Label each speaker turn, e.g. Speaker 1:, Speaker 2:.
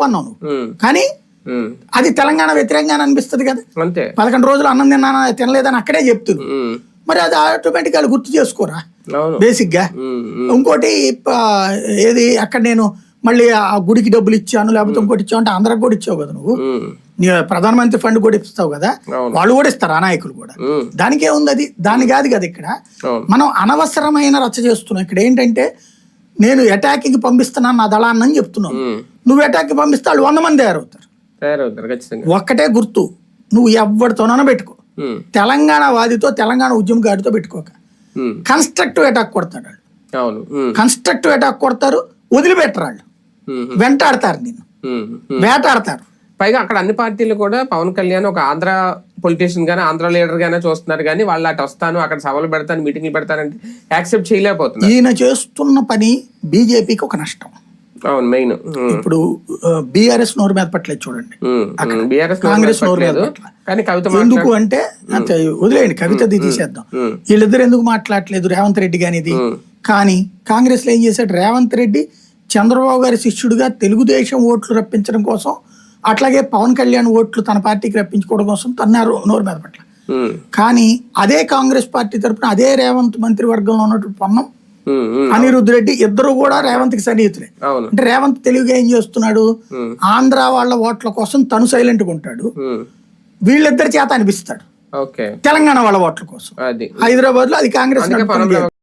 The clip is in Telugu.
Speaker 1: అన్నావు కానీ అది తెలంగాణ వ్యతిరేకంగా అనిపిస్తుంది కదా. 11 రోజులు అన్నం తినలేదని అక్కడే చెప్తుంది. మరి అది ఆటోమేటిక్ గా గుర్తు చేసుకోరా బేసిక్ గా. ఇంకోటి ఏది అక్కడ నేను మళ్ళీ ఆ గుడికి డబ్బులు ఇచ్చాను లేకపోతే ఇంకోటి ఇచ్చావు అంటే ఆంధ్రాకి కూడా ఇచ్చావు కదా నువ్వు. ప్రధానమంత్రి ఫండ్ కూడా ఇస్తావు కదా, వాళ్ళు కూడా ఇస్తారు ఆ నాయకులు కూడా. దానికే ఉంది, అది దాని కాదు కదా. ఇక్కడ మనం అనవసరమైన రచ్చ చేస్తున్నాం. ఇక్కడ ఏంటంటే నేను అటాక్కి పంపిస్తున్నాను నా దళాన్ని చెప్తున్నావు, నువ్వు అటాక్కి పంపిస్తే వాళ్ళు 100 మంది తయారవుతారు. ఒక్కటే గుర్తు, నువ్వు ఎవరితోనైనా పెట్టుకో, తెలంగాణ వాదితో తెలంగాణ ఉద్యమకారుడితో పెట్టుకోక. కన్స్ట్రక్టివ్ అటాక్ కొడతాడు వాళ్ళు, కన్స్ట్రక్టివ్ అటాక్ కొడతారు, వదిలిపెట్టరు వాళ్ళు, వెంటాడతారు, నిన్ను వేటాడతారు.
Speaker 2: పైగా అక్కడ అన్ని పార్టీలు కూడా పవన్ కళ్యాణ్ ఒక ఆంధ్ర పొలిటీషియన్ గానీ ఆంధ్ర లీడర్ గానే చూస్తున్నారు, కానీ వాళ్ళు అటు వస్తాను అక్కడ సభలు పెడతాను మీటింగ్లు పెడతానంటే యాక్సెప్ట్ చేయలేకపోతున్నారు.
Speaker 1: ఈయన చేస్తున్న పని బీజేపీకి ఒక నష్టం.
Speaker 2: అవును, మెయిన్
Speaker 1: ఇప్పుడు బీఆర్ఎస్ నోరు మీద పట్టలేదు చూడండి, కాంగ్రెస్ నోరు మీద పట్ల. ఎందుకు అంటే వదిలేయండి, కవితది తీసేద్దాం, వీళ్ళిద్దరు ఎందుకు మాట్లాడలేదు రేవంత్ రెడ్డి గానిది. కానీ కాంగ్రెస్ లో ఏం చేశాడు, రేవంత్ రెడ్డి చంద్రబాబు గారి శిష్యుడిగా తెలుగుదేశం ఓట్లు రప్పించడం కోసం, అట్లాగే పవన్ కళ్యాణ్ ఓట్లు తన పార్టీకి రప్పించుకోవడం కోసం తన్నారు నోరు మీద పట్ల. కానీ అదే కాంగ్రెస్ పార్టీ తరఫున అదే రేవంత్ మంత్రివర్గంలో ఉన్నటువంటి పొన్నం అనిరుద్ధ్ రెడ్డి ఇద్దరు కూడా రేవంత్ కి సన్నిహితులే. అంటే రేవంత్ తెలుగుగా ఏం చేస్తున్నాడు, ఆంధ్ర వాళ్ళ ఓట్ల కోసం తను సైలెంట్ గా ఉంటాడు, వీళ్ళిద్దరి చేత అనిపిస్తాడు తెలంగాణ వాళ్ళ ఓట్ల కోసం. హైదరాబాద్ లో అది కాంగ్రెస్